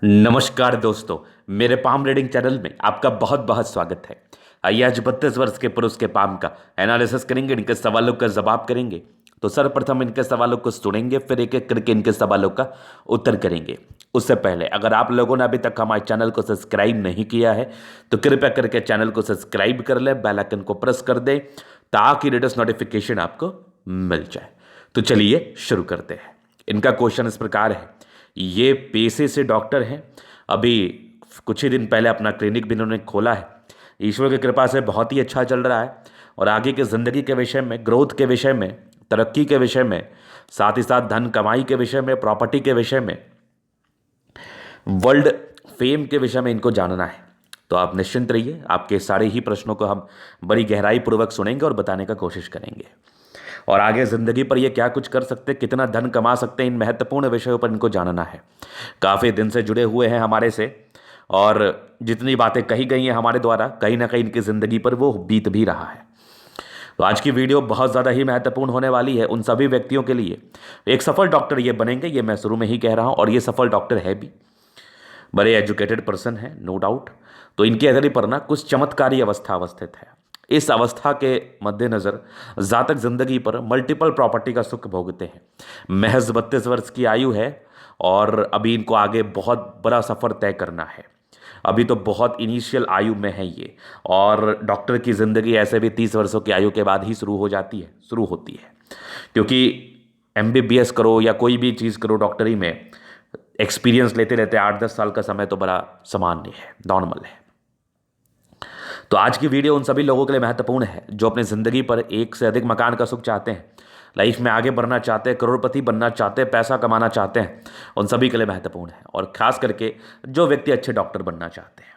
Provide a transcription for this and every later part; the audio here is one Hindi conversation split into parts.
नमस्कार दोस्तों। मेरे पाम रीडिंग चैनल में आपका बहुत बहुत स्वागत है। आइए आज 32 वर्ष के पुरुष के पाम का एनालिसिस करेंगे, इनके सवालों का जवाब करेंगे। तो सर्वप्रथम इनके सवालों को सुनेंगे, फिर एक एक करके इनके सवालों का उत्तर करेंगे। उससे पहले अगर आप लोगों ने अभी तक हमारे चैनल को सब्सक्राइब नहीं किया है तो कृपया करके चैनल को सब्सक्राइब कर ले, बेल आइकन को प्रेस कर दे ताकि लेटेस्ट नोटिफिकेशन आपको मिल जाए। तो चलिए शुरू करते हैं। इनका क्वेश्चन इस प्रकार है। ये पेशे से डॉक्टर हैं, अभी कुछ ही दिन पहले अपना क्लिनिक भी इन्होंने खोला है। ईश्वर की कृपा से बहुत ही अच्छा चल रहा है और आगे की ज़िंदगी के विषय में, ग्रोथ के विषय में, तरक्की के विषय में, साथ ही साथ धन कमाई के विषय में, प्रॉपर्टी के विषय में, वर्ल्ड फेम के विषय में इनको जानना है। तो आप निश्चिंत रहिए, आपके सारे ही प्रश्नों को हम बड़ी गहराई पूर्वक सुनेंगे और बताने का कोशिश करेंगे। और आगे ज़िंदगी पर ये क्या कुछ कर सकते हैं, कितना धन कमा सकते हैं, इन महत्वपूर्ण विषयों पर इनको जानना है। काफ़ी दिन से जुड़े हुए हैं हमारे से और जितनी बातें कही गई हैं हमारे द्वारा, कहीं ना कहीं इनकी ज़िंदगी पर वो बीत भी रहा है। तो आज की वीडियो बहुत ज़्यादा ही महत्वपूर्ण होने वाली है उन सभी व्यक्तियों के लिए। एक सफल डॉक्टर ये बनेंगे, ये मैं शुरू में ही कह रहा हूँ, और ये सफल डॉक्टर है भी, बड़े एजुकेटेड पर्सन है, नो डाउट। तो इनके हृदय पर ना कुछ चमत्कारी अवस्था अवस्थित है। इस अवस्था के मद्देनज़र जातक जिंदगी पर मल्टीपल प्रॉपर्टी का सुख भोगते हैं। महज 32 वर्ष की आयु है और अभी इनको आगे बहुत बड़ा सफ़र तय करना है। अभी तो बहुत इनिशियल आयु में है ये, और डॉक्टर की ज़िंदगी ऐसे भी 30 वर्षों की आयु के बाद ही शुरू होती है। क्योंकि MBBS करो या कोई भी चीज़ करो डॉक्टरी में, एक्सपीरियंस लेते लेते 8-10 साल का समय तो बड़ा सामान्य है, नॉर्मल है। तो आज की वीडियो उन सभी लोगों के लिए महत्वपूर्ण है जो अपनी ज़िंदगी पर एक से अधिक मकान का सुख चाहते हैं, लाइफ में आगे बढ़ना चाहते हैं, करोड़पति बनना चाहते हैं, पैसा कमाना चाहते हैं। उन सभी के लिए महत्वपूर्ण है, और ख़ास करके जो व्यक्ति अच्छे डॉक्टर बनना चाहते हैं।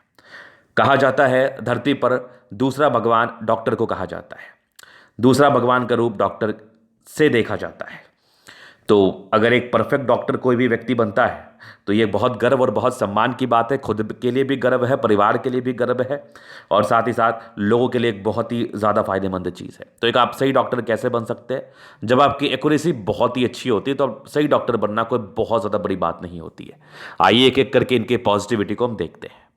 कहा जाता है धरती पर दूसरा भगवान डॉक्टर को कहा जाता है, दूसरा भगवान का रूप डॉक्टर से देखा जाता है। तो अगर एक परफेक्ट डॉक्टर कोई भी व्यक्ति बनता है तो ये बहुत गर्व और बहुत सम्मान की बात है। खुद के लिए भी गर्व है, परिवार के लिए भी गर्व है, और साथ ही साथ लोगों के लिए एक बहुत ही ज़्यादा फायदेमंद चीज़ है। तो एक आप सही डॉक्टर कैसे बन सकते हैं? जब आपकी एक्यूरेसी बहुत ही अच्छी होती है तो आप सही डॉक्टर बनना कोई बहुत ज़्यादा बड़ी बात नहीं होती है। आइए एक एक करके इनके पॉजिटिविटी को हम देखते हैं।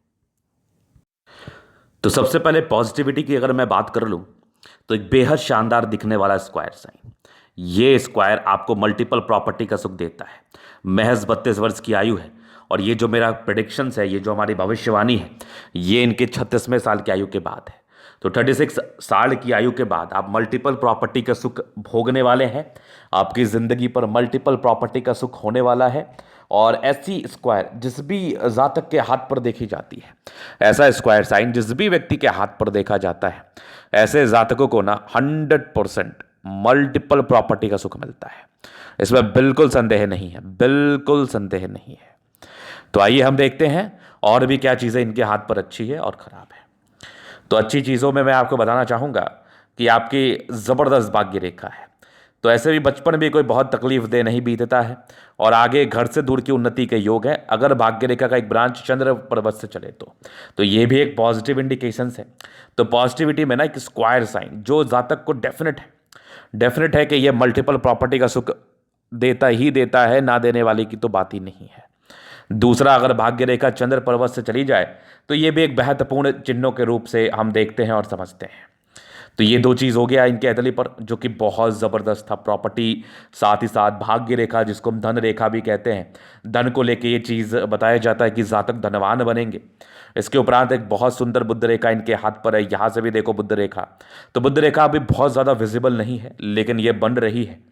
तो सबसे पहले पॉजिटिविटी की अगर मैं बात कर लूँ तो एक बेहद शानदार दिखने वाला स्क्वायर साइन। ये स्क्वायर आपको मल्टीपल प्रॉपर्टी का सुख देता है। महज 32 वर्ष की आयु है, और ये जो मेरा प्रेडिक्शंस है, ये जो हमारी भविष्यवाणी है, ये इनके 36वें साल की आयु के बाद है। तो 36 साल की आयु के बाद आप मल्टीपल प्रॉपर्टी का सुख भोगने वाले हैं। आपकी ज़िंदगी पर मल्टीपल प्रॉपर्टी का सुख होने वाला है। और ऐसी स्क्वायर जिस भी जातक के हाथ पर देखी जाती है, ऐसा स्क्वायर साइन जिस भी व्यक्ति के हाथ पर देखा जाता है, ऐसे जातकों को ना 100% मल्टीपल प्रॉपर्टी का सुख मिलता है। इसमें बिल्कुल संदेह नहीं है, बिल्कुल संदेह नहीं है। तो आइए हम देखते हैं और भी क्या चीज़ें इनके हाथ पर अच्छी है और ख़राब है। तो अच्छी चीज़ों में मैं आपको बताना चाहूँगा कि आपकी ज़बरदस्त भाग्य रेखा है। तो ऐसे भी बचपन भी कोई बहुत तकलीफ दे नहीं बीतता है, और आगे घर से दूर की उन्नति के योग है अगर भाग्य रेखा का एक ब्रांच चंद्र पर्वत से चले तो ये भी एक पॉजिटिव इंडिकेशन है। तो पॉजिटिविटी में ना एक स्क्वायर साइन जो जातक को डेफिनेट है कि ये मल्टीपल प्रॉपर्टी का सुख देता ही देता है, ना देने वाली की तो बात ही नहीं है। दूसरा, अगर भाग्य रेखा चंद्र पर्वत से चली जाए तो ये भी एक महत्वपूर्ण चिन्हों के रूप से हम देखते हैं और समझते हैं। तो ये दो चीज़ हो गया इनके अतली पर जो कि बहुत ज़बरदस्त था, प्रॉपर्टी, साथ ही साथ भाग्य रेखा जिसको हम धन रेखा भी कहते हैं। धन को लेके ये चीज़ बताया जाता है कि जातक धनवान बनेंगे। इसके उपरांत एक बहुत सुंदर बुद्ध रेखा इनके हाथ पर है। यहाँ से भी देखो बुद्ध रेखा, तो बुद्ध रेखा अभी बहुत ज़्यादा विजिबल नहीं है, लेकिन ये बन रही है।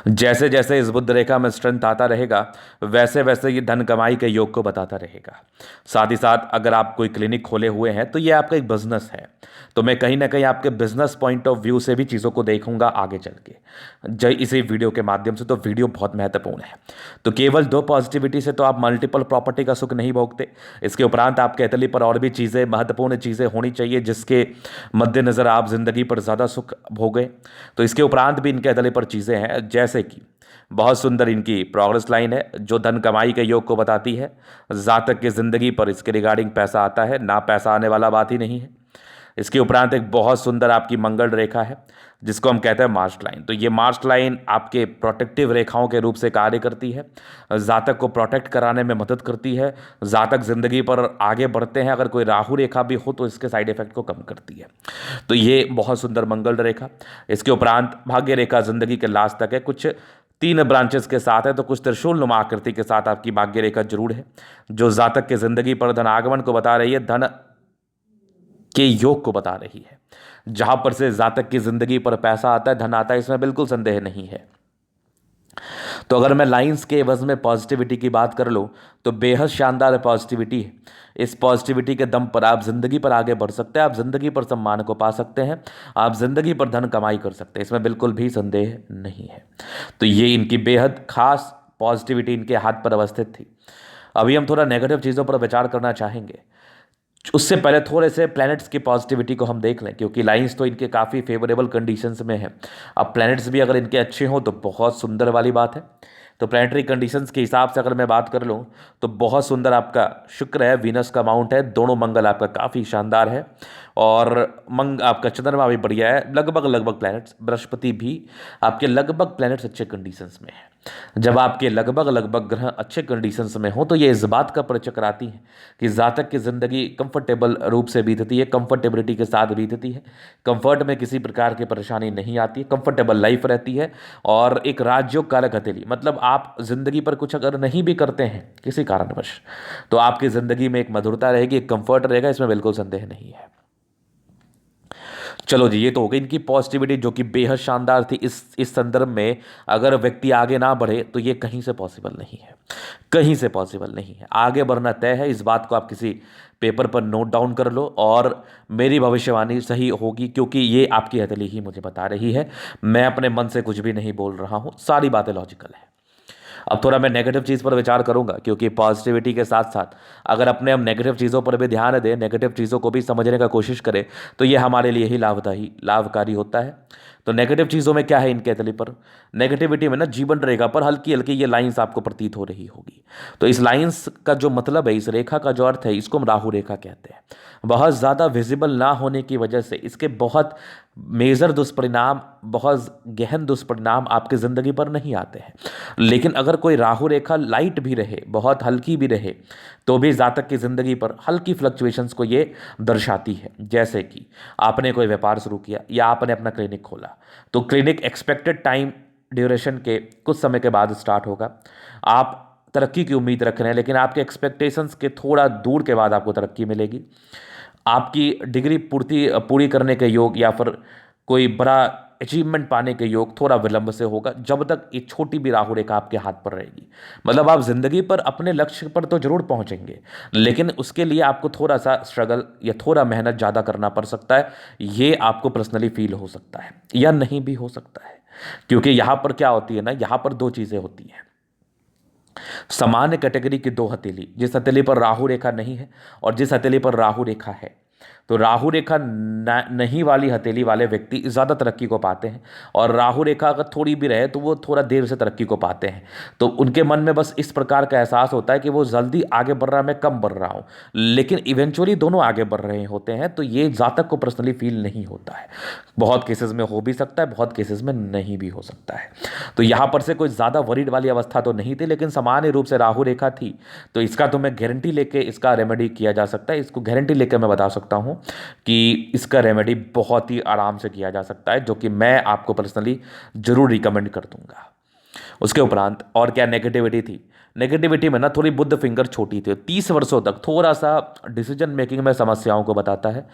जैसे जैसे इस बुद्ध रेखा में स्ट्रेंथ आता रहेगा वैसे वैसे ये धन कमाई के योग को बताता रहेगा। साथ ही साथ अगर आप कोई क्लिनिक खोले हुए हैं तो ये आपका एक बिजनेस है। तो मैं कहीं ना कहीं आपके बिजनेस पॉइंट ऑफ व्यू से भी चीज़ों को देखूंगा आगे चल के इसी वीडियो के माध्यम से। तो वीडियो बहुत महत्वपूर्ण है। तो केवल दो पॉजिटिविटी से तो आप मल्टीपल प्रॉपर्टी का सुख नहीं भोगते। इसके उपरांत आपके अतली पर और भी चीज़ें, महत्वपूर्ण चीज़ें होनी चाहिए जिसके मद्देनज़र आप जिंदगी पर ज़्यादा सुख भोगें। तो इसके उपरांत भी इनके अतले पर चीज़ें हैं, जैसे कि बहुत सुंदर इनकी प्रोग्रेस लाइन है जो धन कमाई के योग को बताती है। जातक की ज़िंदगी पर इसके रिगार्डिंग पैसा आता है, ना पैसा आने वाला बात ही नहीं है। इसके उपरांत एक बहुत सुंदर आपकी मंगल रेखा है जिसको हम कहते हैं मार्श लाइन। तो ये मार्श लाइन आपके प्रोटेक्टिव रेखाओं के रूप से कार्य करती है, जातक को प्रोटेक्ट कराने में मदद करती है। जातक जिंदगी पर आगे बढ़ते हैं, अगर कोई राहु रेखा भी हो तो इसके साइड इफेक्ट को कम करती है। तो ये बहुत सुंदर मंगल रेखा। इसके उपरांत भाग्य रेखा जिंदगी के लास्ट तक है, कुछ 3 ब्रांचेस के साथ है, तो कुछ त्रिशूल नुमा आकृति के साथ आपकी भाग्य रेखा जरूर है, जो जातक के जिंदगी पर धन आगमन को बता रही है, धन के योग को बता रही है। जहां पर से जातक की जिंदगी पर पैसा आता है, धन आता है, इसमें बिल्कुल संदेह नहीं है। तो अगर मैं लाइंस के एवज में पॉजिटिविटी की बात कर लूँ तो बेहद शानदार पॉजिटिविटी है। इस पॉजिटिविटी के दम पर आप जिंदगी पर आगे बढ़ सकते हैं, आप जिंदगी पर सम्मान को पा सकते हैं, आप जिंदगी पर धन कमाई कर सकते हैं, इसमें बिल्कुल भी संदेह नहीं है। तो ये इनकी बेहद खास पॉजिटिविटी इनके हाथ पर अवस्थित थी। अभी हम थोड़ा नेगेटिव चीज़ों पर विचार करना चाहेंगे। उससे पहले थोड़े से प्लैनेट्स की पॉजिटिविटी को हम देख लें, क्योंकि लाइंस तो इनके काफ़ी फेवरेबल कंडीशंस में है। अब प्लैनेट्स भी अगर इनके अच्छे हों तो बहुत सुंदर वाली बात है। तो प्लैनेटरी कंडीशंस के हिसाब से अगर मैं बात कर लूँ तो बहुत सुंदर आपका शुक्र है, वीनस का माउंट है, दोनों मंगल आपका काफ़ी शानदार है, और आपका चंद्रमा भी बढ़िया है। लगभग प्लैनेट्स, बृहस्पति भी आपके लगभग प्लैनेट्स अच्छे कंडीशंस में है। जब आपके लगभग ग्रह अच्छे कंडीशंस में हो तो ये इस बात का परिचय कराती है कि जातक की ज़िंदगी कंफर्टेबल रूप से बीतती है, कंफर्टेबिलिटी के साथ बीतती है, कंफर्ट में किसी प्रकार की परेशानी नहीं आती है, कंफर्टेबल लाइफ रहती है। और एक राजयोग कारक हथेली, मतलब आप ज़िंदगी पर कुछ अगर नहीं भी करते हैं किसी कारणवश, तो आपकी ज़िंदगी में एक मधुरता रहेगी, एक कंफर्ट रहेगा, इसमें बिल्कुल संदेह नहीं है। चलो जी, ये तो हो गई इनकी पॉजिटिविटी जो कि बेहद शानदार थी। इस संदर्भ में अगर व्यक्ति आगे ना बढ़े तो ये कहीं से पॉसिबल नहीं है, कहीं से पॉसिबल नहीं है। आगे बढ़ना तय है, इस बात को आप किसी पेपर पर नोट डाउन कर लो, और मेरी भविष्यवाणी सही होगी, क्योंकि ये आपकी हथेली ही मुझे बता रही है। मैं अपने मन से कुछ भी नहीं बोल रहा हूँ, सारी बातें लॉजिकल है। अब थोड़ा मैं नेगेटिव चीज़ पर विचार करूंगा, क्योंकि पॉजिटिविटी के साथ साथ अगर अपने हम नेगेटिव चीज़ों पर भी ध्यान दें, नेगेटिव चीज़ों को भी समझने का कोशिश करें, तो ये हमारे लिए ही लाभकारी होता है। तो नेगेटिव चीज़ों में क्या है इनके तली पर, नेगेटिविटी में ना जीवन रेखा पर हल्की हल्की ये लाइंस आपको प्रतीत हो रही होगी। तो इस लाइंस का जो मतलब है, इस रेखा का जो अर्थ है, इसको हम राहु रेखा कहते हैं। बहुत ज़्यादा विजिबल ना होने की वजह से इसके बहुत मेजर दुष्परिणाम, बहुत गहन दुष्परिणाम आपकी ज़िंदगी पर नहीं आते हैं। लेकिन अगर कोई राहु रेखा लाइट भी रहे, बहुत हल्की भी रहे, तो भी जातक की ज़िंदगी पर हल्की फ्लक्चुएशंस को ये दर्शाती है। जैसे कि आपने कोई व्यापार शुरू किया या आपने अपना क्लिनिक खोला, तो क्लिनिक एक्सपेक्टेड टाइम ड्यूरेशन के कुछ समय के बाद स्टार्ट होगा। आप तरक्की की उम्मीद रख रहे हैं, लेकिन आपके एक्सपेक्टेशंस के थोड़ा दूर के बाद आपको तरक्की मिलेगी। आपकी डिग्री पूरी करने के योग या फिर कोई बड़ा अचीवमेंट पाने के योग थोड़ा विलंब से होगा, जब तक एक छोटी भी राहु रेखा आपके हाथ पर रहेगी। मतलब आप जिंदगी पर अपने लक्ष्य पर तो जरूर पहुंचेंगे, लेकिन उसके लिए आपको थोड़ा सा स्ट्रगल या थोड़ा मेहनत ज़्यादा करना पड़ सकता है। ये आपको पर्सनली फील हो सकता है या नहीं भी हो सकता है, क्योंकि यहाँ पर क्या होती है ना, यहाँ पर 2 चीज़ें होती हैं। सामान्य कैटेगरी की 2 हथेली, जिस हथेली पर राहु रेखा नहीं है और जिस हथेली पर राहु रेखा है, तो राहु रेखा नहीं वाली हथेली वाले व्यक्ति ज़्यादा तरक्की को पाते हैं, और राहु रेखा अगर थोड़ी भी रहे तो वो थोड़ा देर से तरक्की को पाते हैं। तो उनके मन में बस इस प्रकार का एहसास होता है कि वो जल्दी आगे बढ़ रहा है, मैं कम बढ़ रहा हूँ, लेकिन इवेंचुअली दोनों आगे बढ़ रहे होते हैं। तो ये जातक को पर्सनली फील नहीं होता है। बहुत केसेस में हो भी सकता है, बहुत केसेस में नहीं भी हो सकता है। तो यहाँ पर से कोई ज़्यादा वरीड वाली अवस्था तो नहीं थी, लेकिन सामान्य रूप से राहु रेखा थी। तो इसका तो मैं गारंटी लेके इसका रेमेडी किया जा सकता है, इसको गारंटी लेके मैं बता सकता हूँ कि इसका रेमेडी बहुत ही आराम से किया जा सकता है, जो कि मैं आपको पर्सनली जरूर रिकमेंड कर दूंगा। उसके उपरांत और क्या नेगेटिविटी थी, नेगेटिविटी में ना थोड़ी बुद्ध फिंगर छोटी थी, 30 वर्षों तक थोड़ा सा डिसीजन मेकिंग में समस्याओं को बताता है।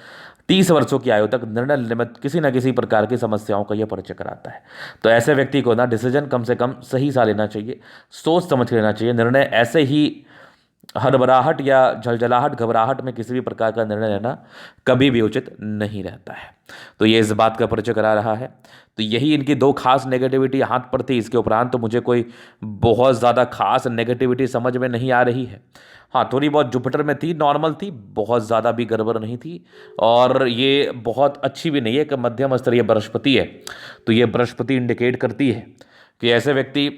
30 वर्षों की आयु तक निर्णय लेने में किसी न किसी प्रकार की समस्याओं का यह परिचय कराता है। तो ऐसे व्यक्ति को ना डिसीजन कम से कम सही सा लेना चाहिए, सोच समझ के लेना चाहिए। निर्णय ऐसे ही हड़बड़ाहट या झलझलाहट, घबराहट में किसी भी प्रकार का निर्णय लेना कभी भी उचित नहीं रहता है। तो ये इस बात का परिचय करा रहा है। तो यही इनकी 2 खास नेगेटिविटी हाथ पर थी। इसके उपरांत तो मुझे कोई बहुत ज़्यादा खास नेगेटिविटी समझ में नहीं आ रही है। हाँ, थोड़ी बहुत जुपिटर में थी, नॉर्मल थी, बहुत ज़्यादा भी गड़बड़ नहीं थी, और ये बहुत अच्छी भी नहीं है कि मध्यम स्तरीय बृहस्पति है। तो ये बृहस्पति इंडिकेट करती है कि ऐसे व्यक्ति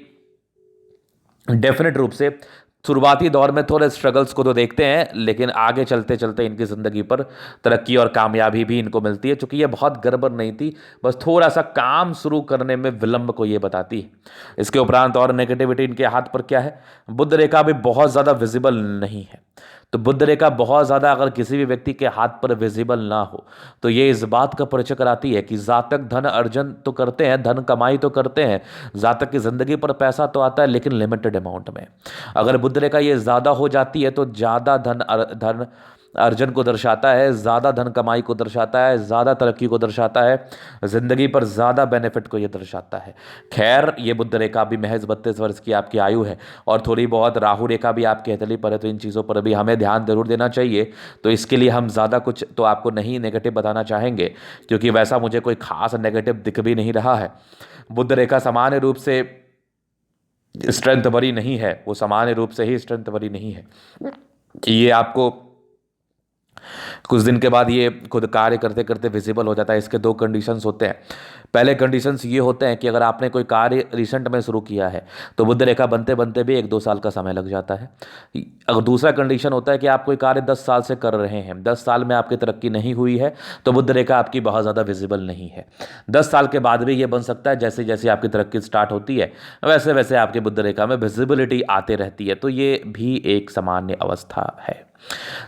डेफिनेट रूप से शुरुआती दौर में थोड़े स्ट्रगल्स को तो देखते हैं, लेकिन आगे चलते चलते इनकी ज़िंदगी पर तरक्की और कामयाबी भी इनको मिलती है, क्योंकि ये बहुत गड़बड़ नहीं थी, बस थोड़ा सा काम शुरू करने में विलंब को ये बताती है। इसके उपरांत और नेगेटिविटी इनके हाथ पर क्या है, बुध रेखा भी बहुत ज़्यादा विजिबल नहीं है। तो बुध रेखा बहुत ज़्यादा अगर किसी भी व्यक्ति के हाथ पर विजिबल ना हो तो ये इस बात का परिचय कराती है कि जातक धन अर्जन तो करते हैं, धन कमाई तो करते हैं, जातक की ज़िंदगी पर पैसा तो आता है, लेकिन लिमिटेड अमाउंट में। अगर बुध रेखा ये ज़्यादा हो जाती है तो ज़्यादा धन अर्जन को दर्शाता है, ज़्यादा धन कमाई को दर्शाता है, ज़्यादा तरक्की को दर्शाता है, ज़िंदगी पर ज़्यादा बेनिफिट को ये दर्शाता है। खैर, ये बुध रेखा भी महज 32 वर्ष की आपकी आयु है और थोड़ी बहुत राहु रेखा भी आपकी हथेली पर है, तो इन चीज़ों पर भी हमें ध्यान जरूर देना चाहिए। तो इसके लिए हम ज़्यादा कुछ तो आपको नहीं नेगेटिव बताना चाहेंगे, क्योंकि वैसा मुझे कोई खास नेगेटिव दिख भी नहीं रहा है। बुध रेखा सामान्य रूप से स्ट्रेंथ भरी नहीं है, वो सामान्य रूप से ही स्ट्रेंथ भरी नहीं है। ये आपको कुछ दिन के बाद ये खुद कार्य करते करते विजिबल हो जाता है। इसके दो कंडीशंस होते हैं। पहले कंडीशंस ये होते हैं कि अगर आपने कोई कार्य रिसेंट में शुरू किया है तो बुध रेखा बनते बनते भी 1-2 साल का समय लग जाता है। अगर दूसरा कंडीशन होता है कि आप कोई कार्य 10 साल से कर रहे हैं, 10 साल में आपकी तरक्की नहीं हुई है, तो बुध रेखा आपकी बहुत ज़्यादा विजिबल नहीं है। 10 साल के बाद भी ये बन सकता है, जैसे जैसे आपकी तरक्की स्टार्ट होती है वैसे वैसे आपकी बुध रेखा में विजिबिलिटी आते रहती है। तो ये भी एक सामान्य अवस्था है,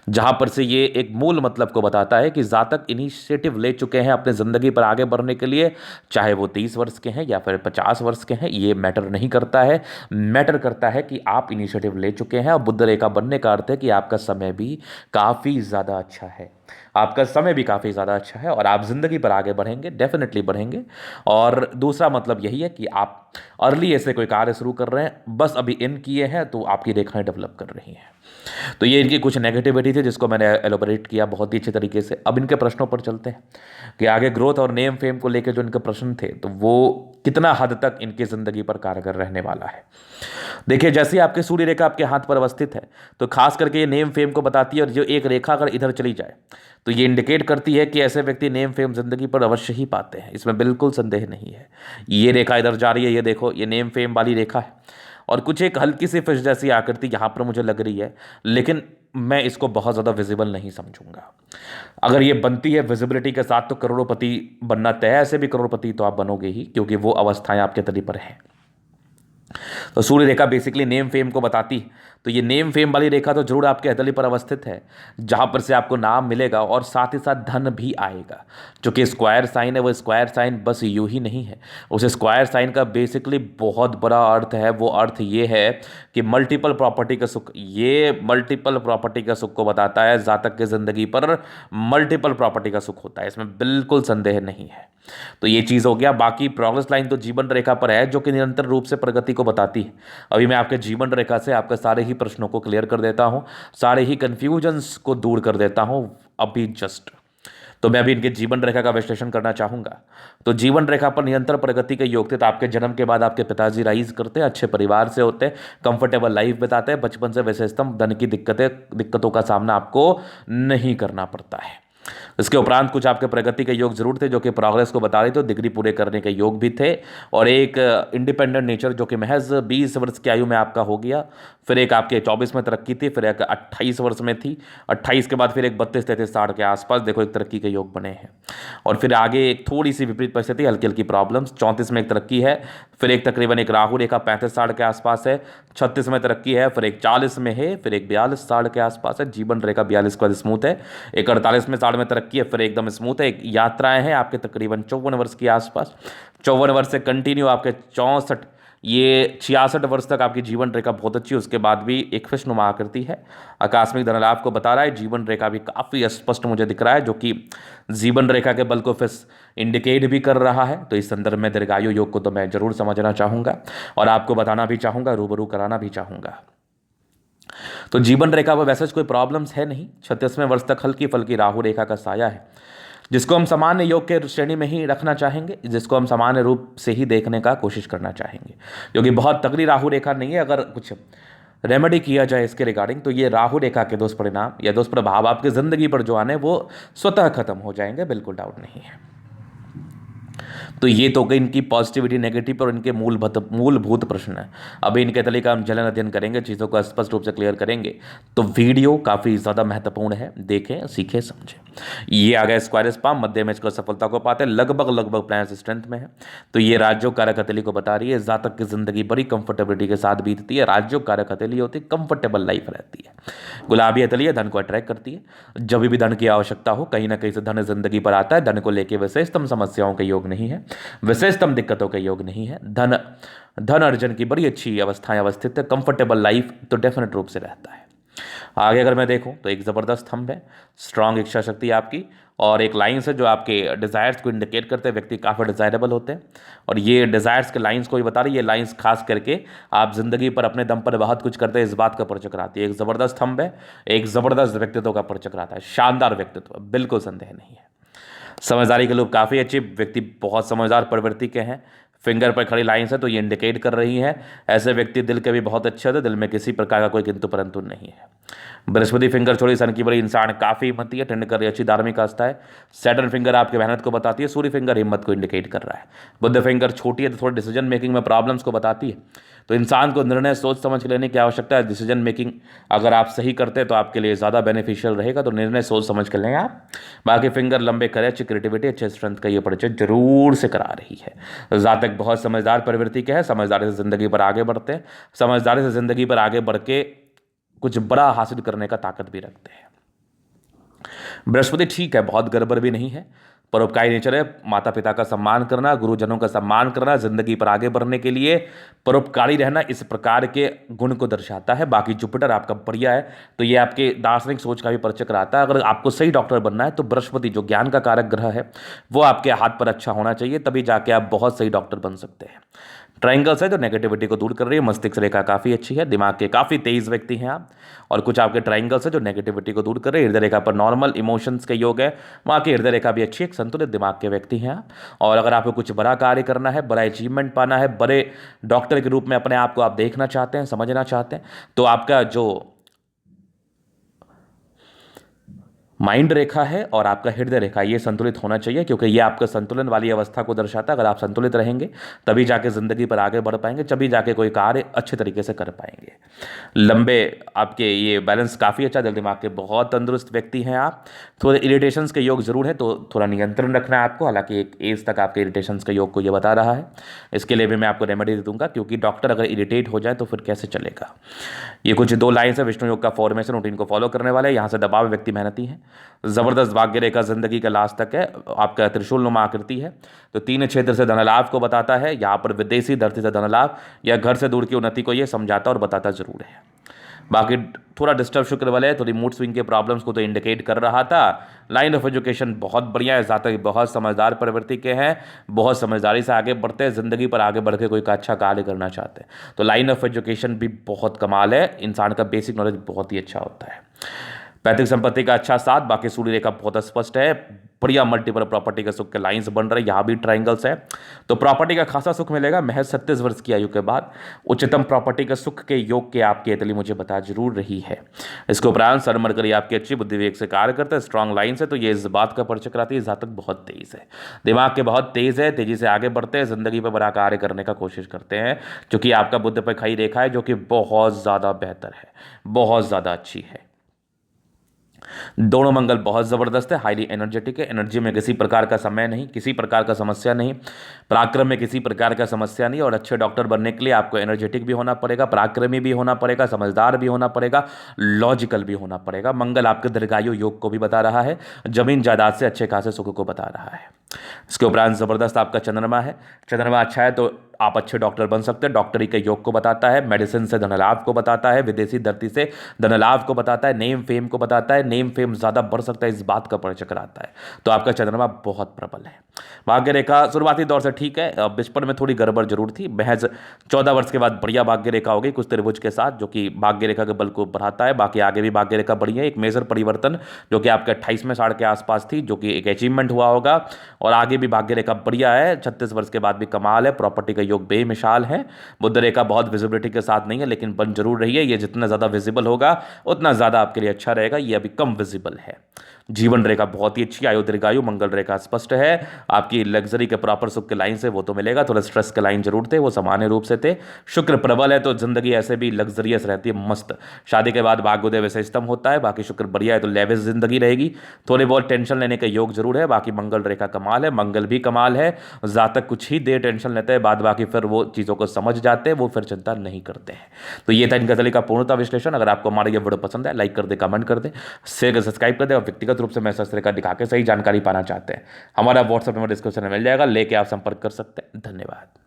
जहां पर से ये एक मूल मतलब को बताता है कि जातक इनिशिएटिव ले चुके हैं अपने ज़िंदगी पर आगे बढ़ने के लिए, चाहे वो 30 वर्ष के हैं या फिर 50 वर्ष के हैं, ये मैटर नहीं करता है। मैटर करता है कि आप इनिशिएटिव ले चुके हैं। और बुध रेखा बनने का अर्थ है कि आपका समय भी काफ़ी ज़्यादा अच्छा है, आपका समय भी काफ़ी ज़्यादा अच्छा है और आप ज़िंदगी पर आगे बढ़ेंगे, डेफिनेटली बढ़ेंगे। और दूसरा मतलब यही है कि आप अर्ली ऐसे कोई कार्य शुरू कर रहे हैं, बस अभी इन किए हैं तो आपकी रेखाएं डेवलप कर रही हैं। तो ये इनकी कुछ नेगेटिविटी थी जिसको मैंने एलोबरेट किया बहुत ही अच्छे तरीके से। अब इनके प्रश्नों पर चलते हैं कि आगे ग्रोथ और नेम फेम को लेकर जो इनके प्रश्न थे तो वो कितना हद तक इनकी ज़िंदगी पर कारगर रहने वाला है। देखिए, जैसे आपके सूर्य रेखा आपके हाथ पर अवस्थित है तो खास करके ये नेम फेम को बताती है, और जो एक रेखा अगर इधर चली जाए तो ये इंडिकेट करती है कि ऐसे व्यक्ति नेम फेम जिंदगी पर अवश्य ही पाते हैं, इसमें बिल्कुल संदेह नहीं है। ये रेखा इधर जा रही है, ये देखो, ये नेम फेम वाली रेखा है और कुछ एक हल्की सी फिश जैसी आकृति यहाँ पर मुझे लग रही है, लेकिन मैं इसको बहुत ज़्यादा विजिबल नहीं समझूंगा। अगर ये बनती है विजिबिलिटी के साथ तो करोड़पति बनना तय है, ऐसे भी करोड़पति तो आप बनोगे ही, क्योंकि वो अवस्थाएं आपके तरी पर हैं। तो सूर्य रेखा बेसिकली नेम फेम को बताती, तो ये नेम फेम वाली रेखा तो जरूर आपके हथेली पर अवस्थित है, जहां पर से आपको नाम मिलेगा और साथ ही साथ धन भी आएगा। जो कि स्क्वायर साइन है, वो स्क्वायर साइन बस यूं ही नहीं है, उस स्क्वायर साइन का बेसिकली बहुत बड़ा अर्थ है। वो अर्थ ये है कि मल्टीपल प्रॉपर्टी का सुख, ये मल्टीपल प्रॉपर्टी का सुख को बताता है। जातक की जिंदगी पर मल्टीपल प्रॉपर्टी का सुख होता है, इसमें बिल्कुल संदेह नहीं है। तो ये चीज़ हो गया। बाकी प्रोग्रेस लाइन तो जीवन रेखा पर है, जो कि निरंतर रूप से प्रगति को बताती है। अभी मैं आपके जीवन रेखा से आपके सारे ही प्रश्नों को क्लियर कर देता हूं, सारे ही कंफ्यूजन्स को दूर कर देता हूं अभी जस्ट। तो मैं अभी इनके जीवन रेखा का विश्लेषण करना चाहूंगा। तो जीवन रेखा पर निरंतर प्रगति के योग थे। तो आपके जन्म के बाद आपके पिताजी राइज करते हैं, अच्छे परिवार से होते हैं, कंफर्टेबल लाइफ बिताते हैं, बचपन से वैसे स्तंभ, धन की दिक्कतों का सामना आपको नहीं करना पड़ता है। इसके उपरांत कुछ आपके प्रगति के योग जरूर थे, जो कि प्रोग्रेस को बता रहे थे, डिग्री पूरे करने के योग भी थे, और एक इंडिपेंडेंट नेचर जो कि महज 20 वर्ष की आयु में आपका हो गया। फिर एक आपके 24 में तरक्की थी, फिर एक 28 वर्ष में थी, 28 के बाद फिर एक 32, 33, 60 के आसपास देखो एक तरक्की के योग बने हैं। और फिर आगे एक थोड़ी सी विपरीत परिस्थिति, हल्की हल्की प्रॉब्लम्स। 34 में एक तरक्की है, फिर एक तकरीबन एक राहु रेखा 35-60 के आसपास है। 36 में तरक्की है, फिर एक 40 में है, फिर एक 42-60 के आसपास है। जीवन रेखा 42 के बाद स्मूथ है। एक 48 में 60 में तरक्की है, फिर एकदम स्मूथ है। एक यात्राएं हैं आपके तकरीबन 54 वर्ष के आसपास। 54 वर्ष से कंटिन्यू आपके 64 ये 66 वर्ष तक आपकी जीवन रेखा बहुत अच्छी है। उसके बाद भी एक फिशनुमा आकृति है, आकस्मिक धन लाभ को बता रहा है। जीवन रेखा भी काफ़ी स्पष्ट मुझे दिख रहा है, जो कि जीवन रेखा के बल को फिश इंडिकेट भी कर रहा है। तो इस संदर्भ में दीर्घायु योग को तो मैं जरूर समझना चाहूँगा और आपको बताना भी चाहूँगा, रूबरू कराना भी चाहूँगा। तो जीवन रेखा पर वैसे कोई प्रॉब्लम्स है नहीं। 36वें वर्ष तक हल्की फल्की राहु रेखा का साया है, जिसको हम सामान्य योग के श्रेणी में ही रखना चाहेंगे, जिसको हम सामान्य रूप से ही देखने का कोशिश करना चाहेंगे, क्योंकि बहुत तगड़ी राहु रेखा नहीं है। अगर कुछ रेमेडी किया जाए इसके रिगार्डिंग तो ये राहु रेखा के दुष्परिणाम या दुष्प्रभाव आपकी ज़िंदगी पर जो आने वो स्वतः खत्म हो जाएंगे, बिल्कुल डाउट नहीं है। तो ये तो गई इनकी पॉजिटिविटी नेगेटिव और इनके मूलभूत प्रश्न है। अभी इनके तले का हम जलन अध्ययन करेंगे, चीज़ों को स्पष्ट रूप से क्लियर करेंगे। तो वीडियो काफ़ी ज़्यादा महत्वपूर्ण है, देखें सीखें समझें। ये आ गया स्क्वायर स्पाम, मध्य में इसको सफलता को पाते हैं, लगभग प्लान स्ट्रेंथ में है। तो ये राज्यों कारक हथेली को बता रही है, जातक की जिंदगी बड़ी कंफर्टेबिलिटी के साथ बीतती है। राज्यों कारक हथेली होती है, कंफर्टेबल लाइफ रहती है। गुलाबी हथेली है, धन को अट्रैक्ट करती है। जब भी धन की आवश्यकता हो, कहीं ना कहीं से धन जिंदगी पर आता है। धन को लेकर विशेषतम समस्याओं के योग नहीं है, विशेषतम दिक्कतों के योग नहीं है। धन अर्जन की बड़ी अच्छी अवस्थाएं अवस्थित है, कंफर्टेबल लाइफ तो डेफिनेट रूप से रहता है। आगे अगर मैं देखूं तो एक ज़बरदस्त थंब है, स्ट्रांग इच्छा शक्ति आपकी, और एक लाइन्स है जो आपके डिज़ायर्स को इंडिकेट करते हैं। व्यक्ति काफ़ी डिज़ायरेबल होते हैं, और ये डिज़ायर्स के लाइन्स को ही बता रही है। ये लाइन्स खास करके आप ज़िंदगी पर अपने दम पर बहुत कुछ करते हैं, इस बात का परिचय कराती है। एक ज़बरदस्त थंब है, एक ज़बरदस्त व्यक्तित्व का परिचय कराता है, शानदार व्यक्तित्व, बिल्कुल संदेह नहीं है। समझदारी के लोग काफ़ी अच्छी, व्यक्ति बहुत समझदार प्रवृत्ति के हैं। फिंगर पर खड़ी लाइन्स है तो ये इंडिकेट कर रही है ऐसे व्यक्ति दिल के भी बहुत अच्छे होते, दिल में किसी प्रकार का कोई किंतु परंतु नहीं है। बृहस्पति फिंगर छोड़ी सन की बड़ी इंसान काफ़ी हिम्मती है, टेंडकर अच्छी धार्मिक आस्था है। सैटर्न फिंगर आपकी मेहनत को बताती है, सूर्य फिंगर हिम्मत को इंडिकेट कर रहा है। बुध फिंगर छोटी है तो थोड़ी डिसीजन मेकिंग में प्रॉब्लम्स को बताती है। तो इंसान को निर्णय सोच समझ के लेने की आवश्यकता है। डिसीजन मेकिंग अगर आप सही करते हैं तो आपके लिए ज़्यादा बेनिफिशियल रहेगा, तो निर्णय सोच समझ कर लें आप। बाकी फिंगर लंबे करे, अच्छी क्रिएटिविटी, अच्छे स्ट्रेंथ का ये परिचय जरूर से करा रही है। जातक बहुत समझदार प्रवृत्ति के है, समझदारी से ज़िंदगी पर आगे बढ़ते हैं, समझदारी से ज़िंदगी पर आगे बढ़ के कुछ बड़ा हासिल करने का ताकत भी रखते हैं। बृहस्पति ठीक है, बहुत गड़बड़ भी नहीं है, परोपकारी नेचर है। माता पिता का सम्मान करना, गुरुजनों का सम्मान करना, जिंदगी पर आगे बढ़ने के लिए परोपकारी रहना, इस प्रकार के गुण को दर्शाता है। बाकी जुपिटर आपका बढ़िया है, तो ये आपके दार्शनिक सोच का भी परिचय कराता है। अगर आपको सही डॉक्टर बनना है तो बृहस्पति जो ज्ञान का कारक ग्रह है वो आपके हाथ पर अच्छा होना चाहिए, तभी जाके आप बहुत सही डॉक्टर बन सकते हैं। ट्राइंगल्स है जो नेगेटिविटी को दूर कर रही है। मस्तिष्क रेखा काफ़ी अच्छी है, दिमाग के काफ़ी तेज व्यक्ति हैं आप। और कुछ आपके ट्राइंगल्स है जो नेगेटिविटी को दूर कर रहे हैं। हृदय रेखा पर नॉर्मल इमोशंस के योग है, वहाँ की हृदय रेखा भी अच्छी है, एक संतुलित दिमाग के व्यक्ति हैं आप। और अगर आपको कुछ बड़ा कार्य करना है, बड़ा अचीवमेंट पाना है, बड़े डॉक्टर के रूप में अपने आप को आप देखना चाहते हैं, समझना चाहते हैं, तो आपका जो माइंड रेखा है और आपका हृदय रेखा ये संतुलित होना चाहिए, क्योंकि ये आपका संतुलन वाली अवस्था को दर्शाता है। अगर आप संतुलित रहेंगे तभी जाके ज़िंदगी पर आगे बढ़ पाएंगे, तभी जाके कोई कार्य अच्छे तरीके से कर पाएंगे। लंबे आपके ये बैलेंस काफ़ी अच्छा, दिल दिमाग के बहुत तंदुरुस्त व्यक्ति हैं आप। थोड़े इरिटेशंस के योग जरूर है, तो थोड़ा नियंत्रण रखना है आपको। हालांकि एक एज तक आपके इरिटेशंस के योग को ये बता रहा है, इसके लिए भी मैं आपको रेमेडी दे दूंगा, क्योंकि डॉक्टर अगर इरिटेट हो जाए तो फिर कैसे चलेगा। ये कुछ 2 लाइन्स है विष्णु योग का फॉर्मेशन रूटीन को फॉलो करने वाले। यहाँ से दबाव व्यक्ति मेहनती है, जबरदस्त भाग्य रेखा जिंदगी का लास्ट तक है। आपका त्रिशूल नुमा आकृति है, तो 3 क्षेत्र से धन लाभ को बताता है। यहाँ पर विदेशी धरती से धन लाभ या घर से दूर की उन्नति को ये समझाता और बताता जरूर है। बाकी थोड़ा डिस्टर्ब शुक्र वाले, थोड़ी मूड स्विंग के प्रॉब्लम्स को तो इंडिकेट कर रहा था। लाइन ऑफ एजुकेशन बहुत बढ़िया है, जातक बहुत समझदार प्रवृत्ति के हैं, बहुत समझदारी से आगे बढ़ते हैं, ज़िंदगी पर आगे बढ़ के कोई का अच्छा कार्य करना चाहते हैं। तो लाइन ऑफ एजुकेशन भी बहुत कमाल है, इंसान का बेसिक नॉलेज बहुत ही अच्छा होता है। पैतृक संपत्ति का अच्छा साथ, बाकी सूर्य रेखा बहुत स्पष्ट है, बढ़िया मल्टीपल प्रॉपर्टी के सुख के लाइंस बन रहे हैं। यहाँ भी ट्राइंगल्स है, तो प्रॉपर्टी का खासा सुख मिलेगा महज 37 वर्ष की आयु के बाद। उच्चतम प्रॉपर्टी के सुख के योग के आपकी अतली मुझे बता जरूर रही है। इसके उपरांत सन मरकरी आपकी अच्छी बुद्धि विवेक से कार्य करते हैं, स्ट्रांग लाइन्स है, तो ये इस बात का परिचय कराती है जातक बहुत तेज है, दिमाग के बहुत तेज है, तेजी से आगे बढ़ते हैं, जिंदगी पर बड़ा कार्य करने का कोशिश करते हैं, क्योंकि आपका बुद्ध पर खड़ी रेखा है जो कि बहुत ज़्यादा बेहतर है, बहुत ज़्यादा अच्छी है। दोनों मंगल बहुत ज़बरदस्त है, हाईली एनर्जेटिक है, एनर्जी में किसी प्रकार का समय नहीं, किसी प्रकार का समस्या नहीं, पराक्रम में किसी प्रकार का समस्या नहीं। और अच्छे डॉक्टर बनने के लिए आपको एनर्जेटिक भी होना पड़ेगा, पराक्रमी भी होना पड़ेगा, समझदार भी होना पड़ेगा, लॉजिकल भी होना पड़ेगा। मंगल आपके दीर्घायु योग को भी बता रहा है, जमीन जायदाद से अच्छे खासे सुख को बता रहा है। इसके उपरांत ज़बरदस्त आपका चंद्रमा है, चंद्रमा अच्छा है तो आप अच्छे डॉक्टर बन सकते हैं, डॉक्टरी के योग को बताता है, मेडिसिन से धनलाभ को बताता है, विदेशी धरती से धनलाभ को बताता है, नेम फेम को बताता है, नेम फेम ज़्यादा बढ़ सकता है इस बात का परिचय कराता है। तो आपका चंद्रमा बहुत प्रबल है। भाग्य रेखा शुरुआती दौर से ठीक है, बचपन में थोड़ी गड़बड़ जरूर थी, महज 14 वर्ष के बाद बढ़िया भाग्य रेखा हो गई कुछ त्रिभुज के साथ, जो कि भाग्य रेखा के बल को बढ़ाता है। बाकी आगे भी भाग्य रेखा बढ़ी है, एक मेजर परिवर्तन जो कि आपके 28वें साल के आसपास थी, जो कि एक अचीवमेंट हुआ होगा। और आगे भी भाग्य रेखा बढ़िया है, 36 वर्ष के बाद भी कमाल है, प्रॉपर्टी का योग बेमिसाल है। बुध रेखा बहुत विजिबिलिटी के साथ नहीं है, लेकिन बन जरूर रही है। ये जितना ज़्यादा विजिबल होगा उतना ज़्यादा आपके लिए अच्छा रहेगा, ये अभी कम विजिबल है। जीवन रेखा बहुत ही अच्छी, आयु दीर्घायु, मंगल रेखा स्पष्ट है। आपकी लग्जरी के प्रॉपर सुख के लाइन से वो तो मिलेगा, थोड़ा स्ट्रेस के लाइन जरूर थे, वो सामान्य रूप से थे। शुक्र प्रबल है तो जिंदगी ऐसे भी लग्जरियस रहती है, मस्त। शादी के बाद भाग्योदय वैसे होता है। बाकी शुक्र बढ़िया है तो लेविश जिंदगी रहेगी। थोड़ी बहुत टेंशन लेने के योग जरूर है। बाकी मंगल रेखा कमाल है, मंगल भी कमाल है। जातक कुछ ही देर टेंशन लेते हैं, बाद बाकी फिर वो चीज़ों को समझ जाते हैं, वो फिर चिंता नहीं करते हैं। तो ये था इनका तरीका का पूर्णता विश्लेषण। अगर आपको हमारा ये वीडियो पसंद है, लाइक कर दे, कमेंट कर दे, शेयर कर, सब्सक्राइब कर दे। और व्यक्तिगत रूप से मैसेज तरीका दिखा के सही जानकारी पाना चाहते हैं, हमारा व्हाट्सएप नंबर डिस्क्रिप्शन में मिल जाएगा, लेके आप संपर्क कर सकते हैं। धन्यवाद।